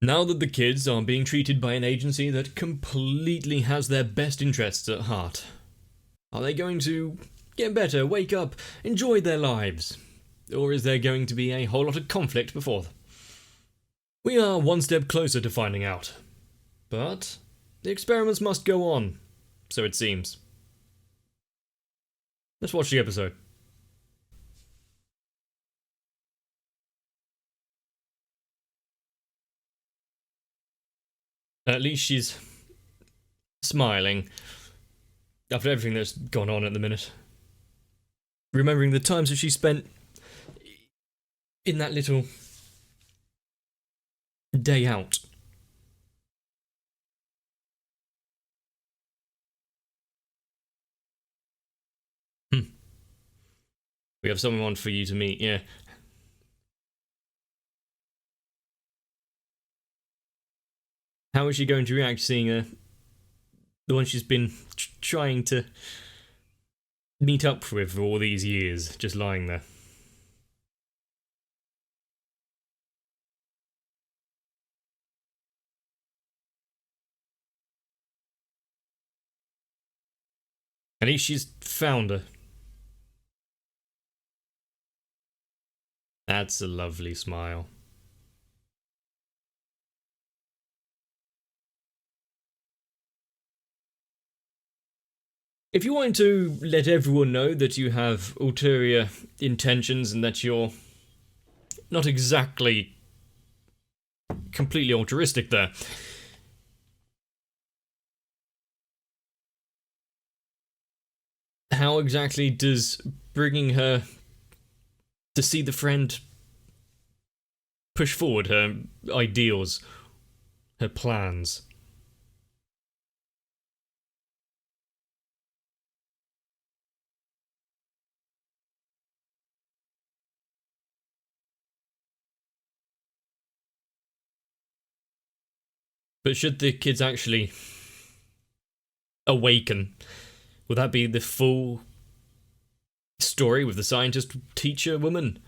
Now that the kids are being treated by an agency that completely has their best interests at heart, are they going to get better, wake up, enjoy their lives? Or is there going to be a whole lot of conflict before them? We are one step closer to finding out. But the experiments must go on, so it seems. Let's watch the episode. At least she's smiling after everything that's gone on at the minute. Remembering the times that she spent in that little day out. We have someone for you to meet, yeah. How is she going to react seeing the one she's been trying to meet up with for all these years, just lying there? At least she's found her. That's a lovely smile. If you want to let everyone know that you have ulterior intentions and that you're not exactly completely altruistic there, how exactly does bringing her to see the friend push forward her ideals, her plans? But should the kids actually awaken, will that be the full story with the scientist teacher woman?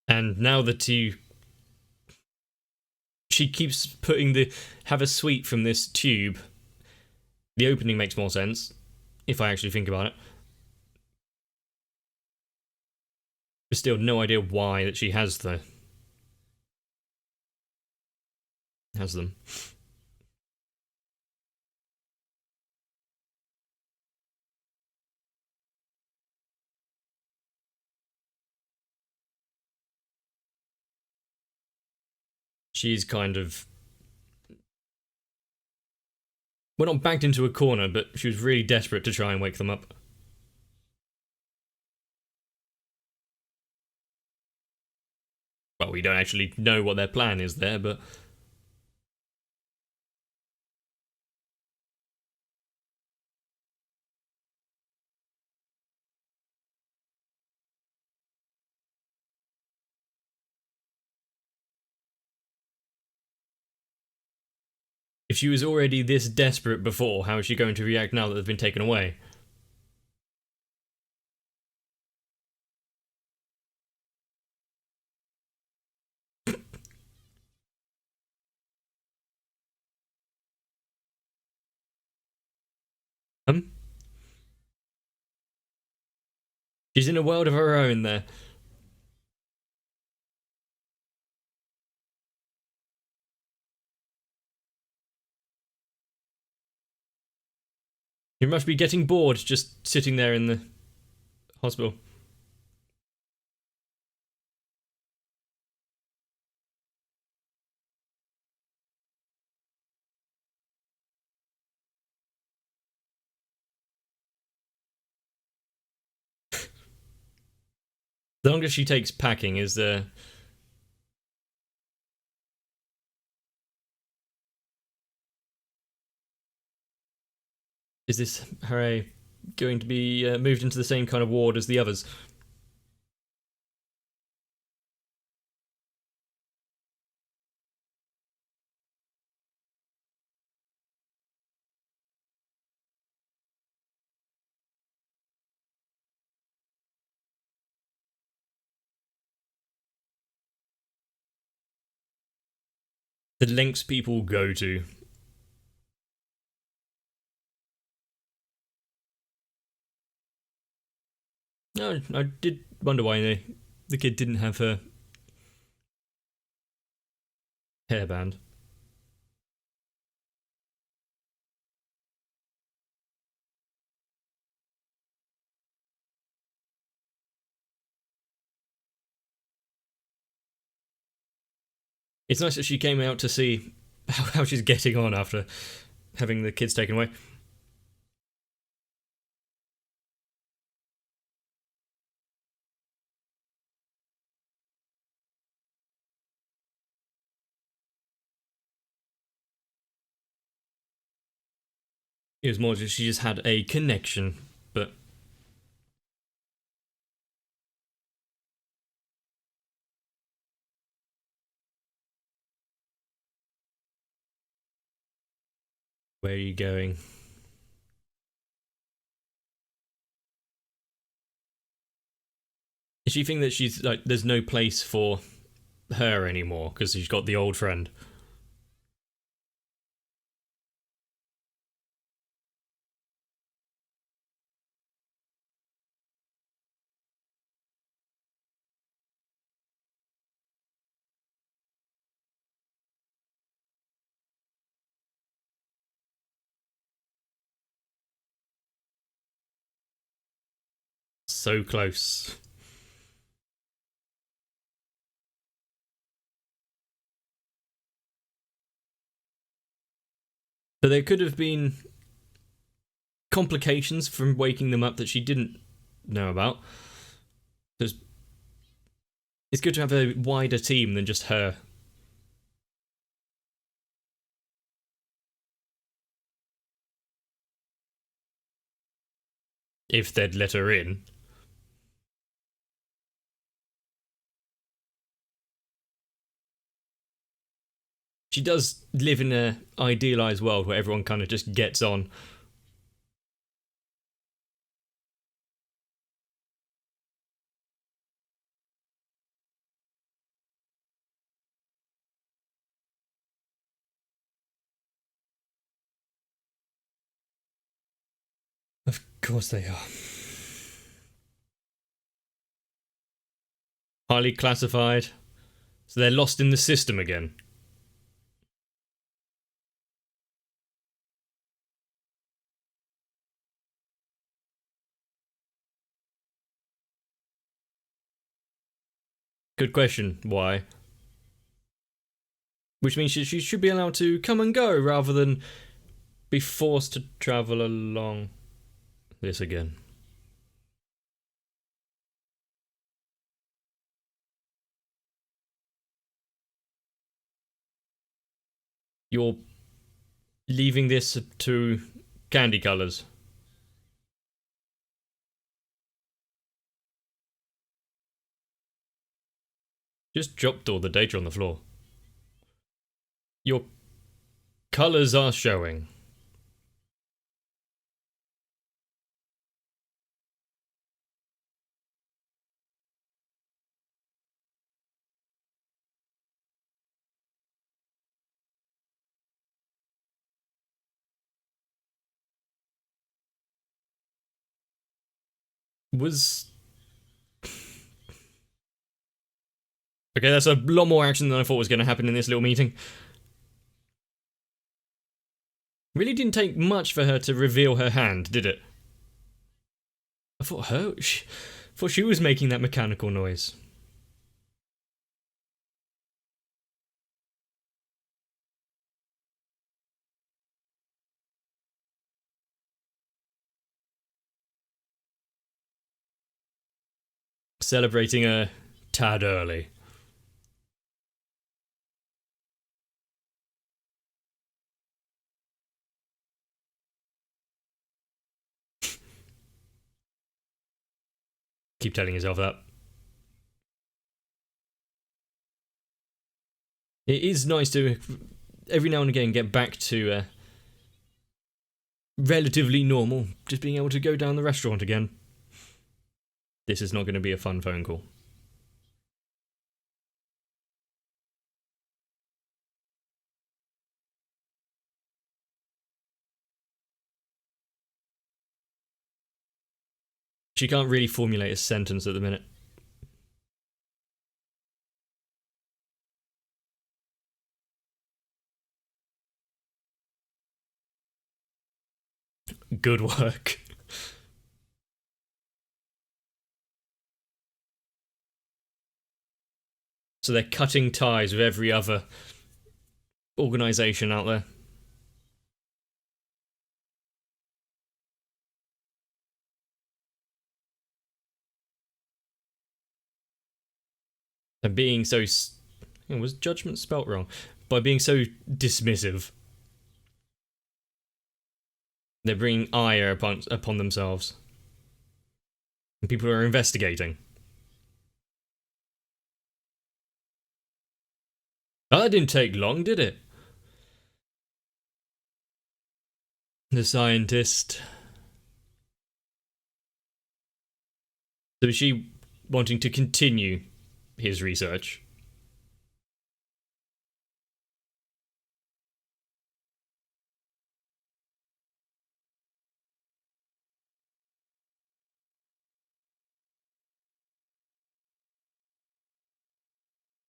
And now that she keeps putting the have a sweet from this tube, the opening makes more sense, if I actually think about it. But still, no idea why that she has them. She's kind of, well, not backed into a corner, but she was really desperate to try and wake them up. Well, we don't actually know what their plan is there, but if she was already this desperate before, how is she going to react now that they've been taken away? She's in a world of her own there. You must be getting bored just sitting there in the hospital. The longest she takes packing is is this her going to be moved into the same kind of ward as the others? The lengths people go to. No, I did wonder why the kid didn't have her hairband. It's nice that she came out to see how she's getting on after having the kids taken away. It was more just she just had a connection, but where are you going? Does she think that she's like there's no place for her anymore because she's got the old friend? So close. But there could have been complications from waking them up that she didn't know about. It's good to have a wider team than just her. If they'd let her in. She does live in an idealised world where everyone kind of just gets on. Of course they are. Highly classified. So they're lost in the system again. Good question. Why? Which means she should be allowed to come and go rather than be forced to travel along this again. You're leaving this to candy colours. Just dropped all the data on the floor. Your colours are showing. Was... Okay, that's a lot more action than I thought was going to happen in this little meeting. Really didn't take much for her to reveal her hand, did it? I thought she was making that mechanical noise. Celebrating a tad early. Keep telling yourself that. It is nice to, every now and again, get back to relatively normal. Just being able to go down the restaurant again. This is not going to be a fun phone call. She can't really formulate a sentence at the minute. Good work. So they're cutting ties with every other organization out there. And being so... Was judgment spelt wrong? By being so dismissive. They're bringing ire upon themselves. And people are investigating. Oh, that didn't take long, did it? The scientist. So is she wanting to continue his research?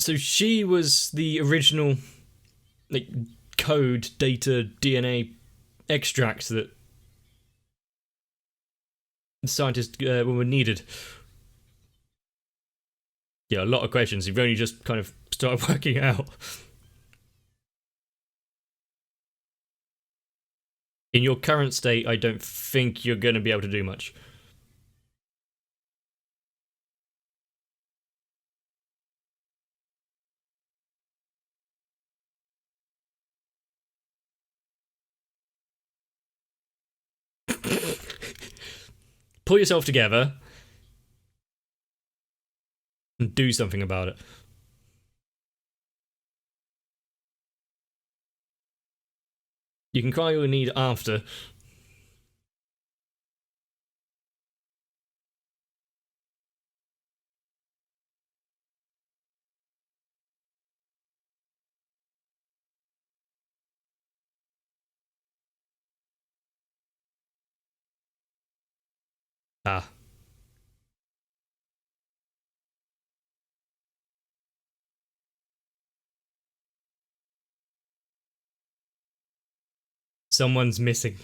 So she was the original, like, code, data, DNA extract that the scientist woman needed. Yeah, a lot of questions. You've only just kind of started working out. In your current state, I don't think you're going to be able to do much. Pull yourself together and do something about it. You can cry all you need after. Ah. Someone's missing.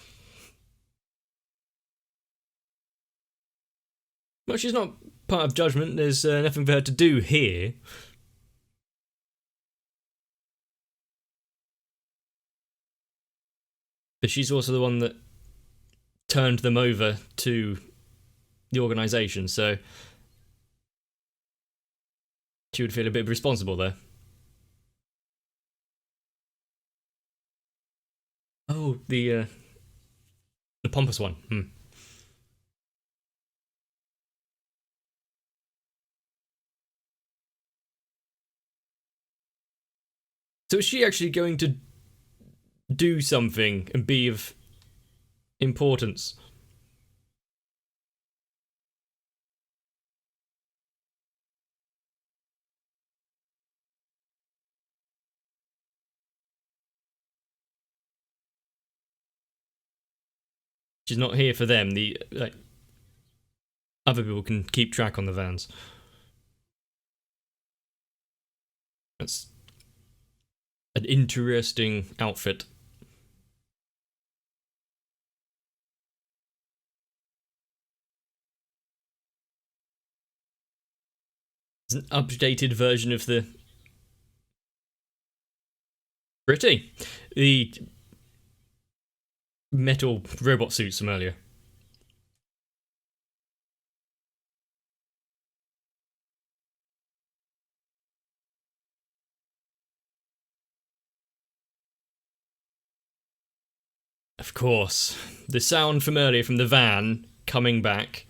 Well, she's not part of judgment. There's nothing for her to do here. But she's also the one that turned them over to the organisation, so she would feel a bit responsible there. Oh, the pompous one. So is she actually going to do something and be of importance? She's not here for them. The other people can keep track on the vans. That's an interesting outfit. It's an updated version of the... Pretty. The metal robot suits from earlier. Of course. The sound from earlier from the van coming back.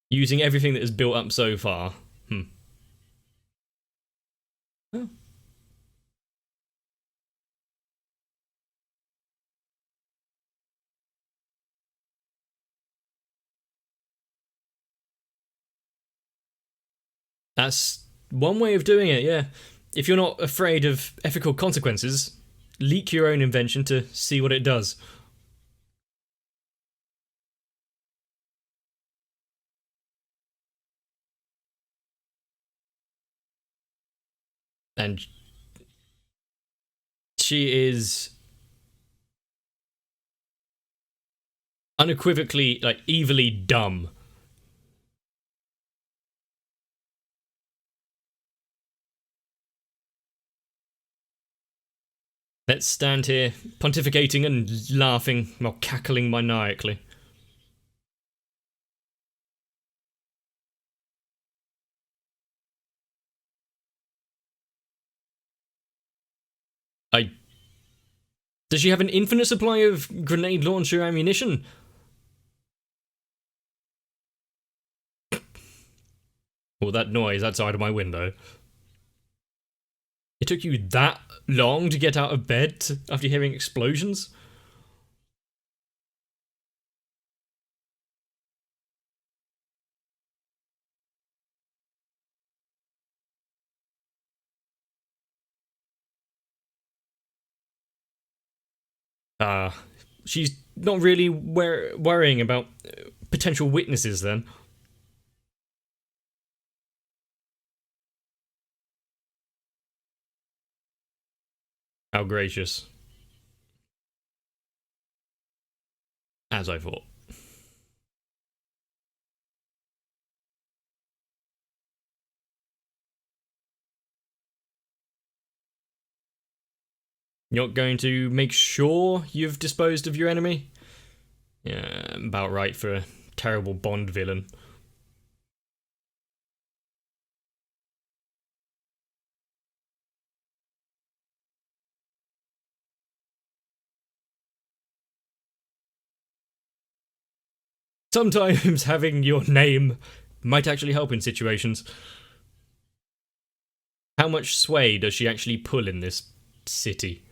Using everything that has built up so far. Oh. That's one way of doing it, yeah. If you're not afraid of ethical consequences, leak your own invention to see what it does. And she is unequivocally, like, evilly dumb. Let's stand here, pontificating and laughing while cackling maniacally. Does she have an infinite supply of grenade launcher ammunition? Well, that noise outside of my window. It took you that long to get out of bed after hearing explosions? She's not really worrying about potential witnesses then. How gracious. As I thought. You're not going to make sure you've disposed of your enemy? Yeah, about right for a terrible Bond villain. Sometimes having your name might actually help in situations. How much sway does she actually pull in this city?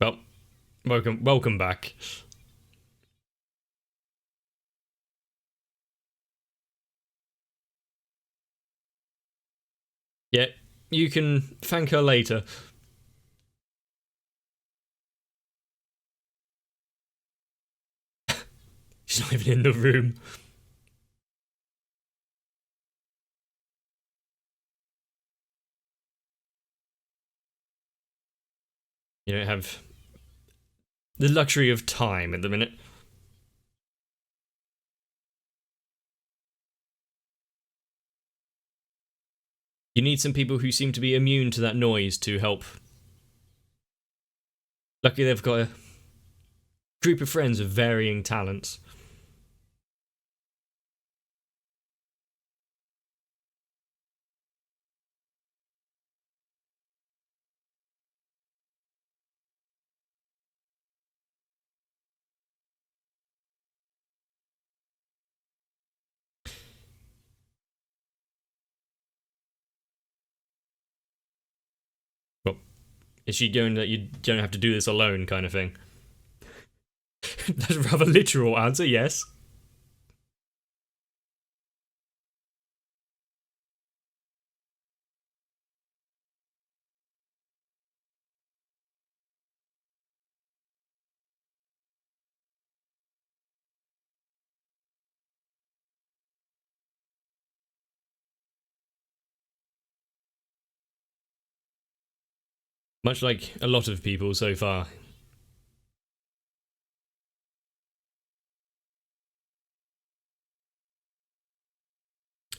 Well, welcome back. Yeah, you can thank her later. She's not even in the room. You don't have the luxury of time at the minute. You need some people who seem to be immune to that noise to help. Lucky they've got a group of friends of varying talents. Well, is she going that you don't have to do this alone kind of thing? That's a rather literal answer, yes. Much like a lot of people so far.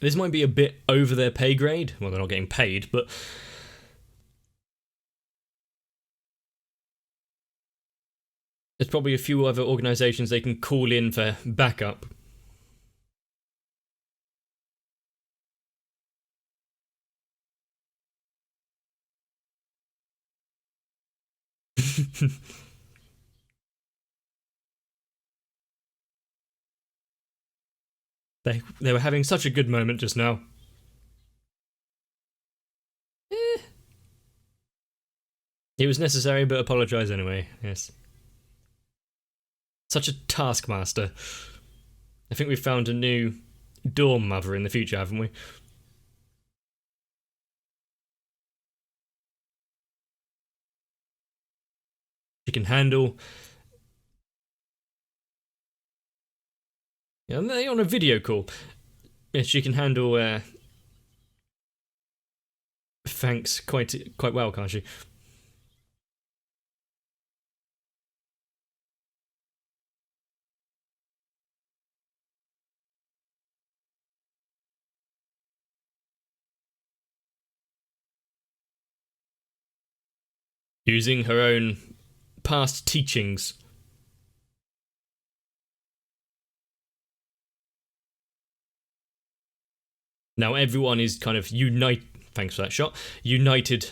This might be a bit over their pay grade. Well, they're not getting paid, but there's probably a few other organisations they can call in for backup. They were having such a good moment just now. It was necessary, but apologise anyway, yes. Such a taskmaster. I think we've found a new dorm mother in the future, haven't we? She can handle... Yeah, they're on a video call. Yeah, she can handle thanks quite well, can't she? Using her own past teachings. Now everyone is kind of thanks for that shot. United.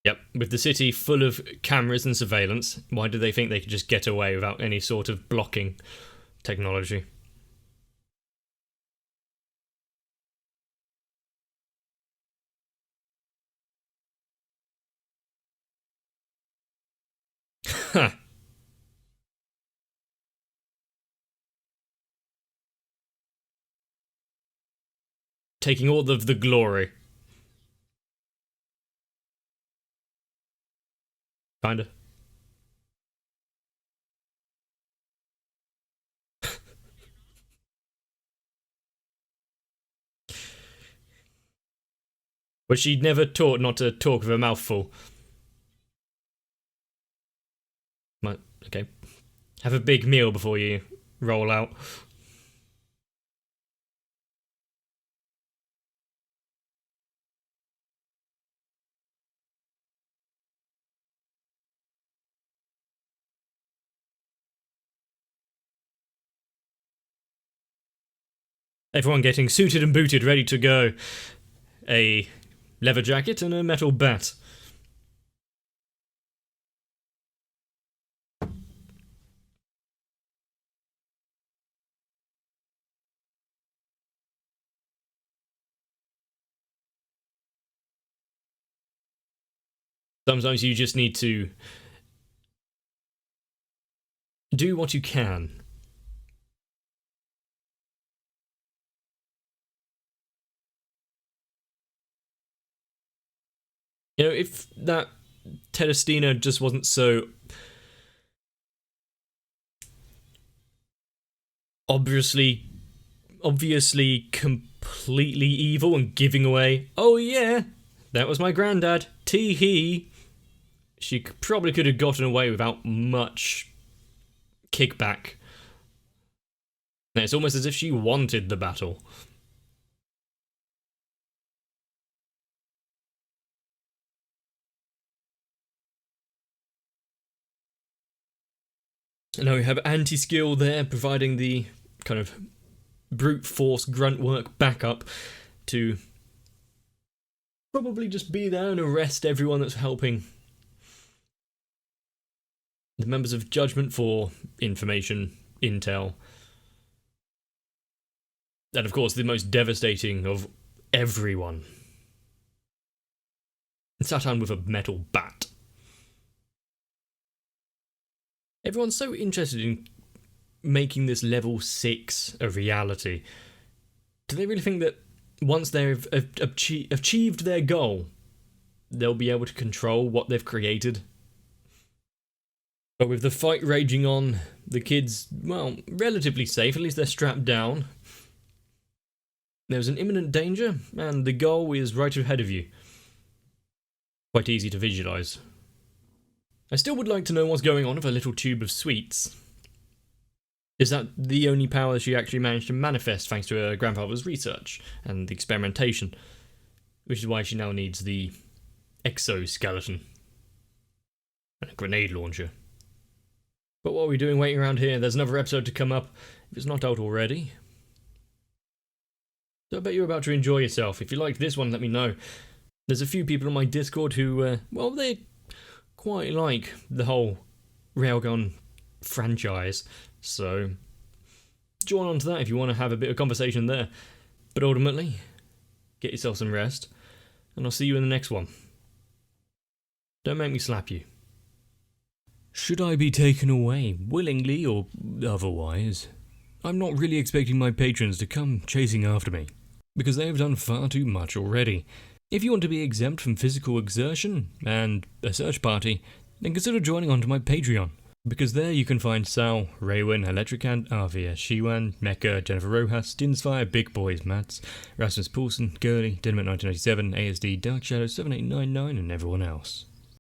Yep, with the city full of cameras and surveillance, why do they think they could just get away without any sort of blocking technology? Huh. Taking all of the glory. Kinda. Was she never taught not to talk with a mouth full? Okay. Have a big meal before you roll out. Everyone getting suited and booted, ready to go. A leather jacket and a metal bat. Sometimes you just need to do what you can. You know, if that Telestina just wasn't so obviously completely evil and giving away, oh yeah, that was my granddad, tee-hee, she probably could have gotten away without much kickback. It's almost as if she wanted the battle. Now we have anti-skill there, providing the kind of brute force grunt work backup to probably just be there and arrest everyone that's helping the members of Judgment for information, intel. And of course, the most devastating of everyone, Satan with a metal bat. Everyone's so interested in making this level 6 a reality. Do they really think that once they've achieved their goal, they'll be able to control what they've created? But with the fight raging on, the kids, well, relatively safe, at least they're strapped down. There's an imminent danger, and the goal is right ahead of you. Quite easy to visualise. I still would like to know what's going on with her little tube of sweets. Is that the only power she actually managed to manifest thanks to her grandfather's research and the experimentation? Which is why she now needs the exoskeleton and a grenade launcher. But what are we doing waiting around here? There's another episode to come up, if it's not out already. So I bet you're about to enjoy yourself. If you liked this one, let me know. There's a few people on my Discord who, well, they quite like the whole Railgun franchise, so join on to that if you want to have a bit of conversation there. But ultimately, get yourself some rest, and I'll see you in the next one. Don't make me slap you. Should I be taken away, willingly or otherwise? I'm not really expecting my patrons to come chasing after me, because they have done far too much already. If you want to be exempt from physical exertion and a search party, then consider joining onto my Patreon, because there you can find Sal, Railgun, Electricant, Arvia, Shiwan, Mecha, Jennifer Rojas, Dinsfire, Big Boys, Mats, Rasmus Poulsen, Gurley, Dynamite 1997, ASD, Dark Shadow 7899 and everyone else.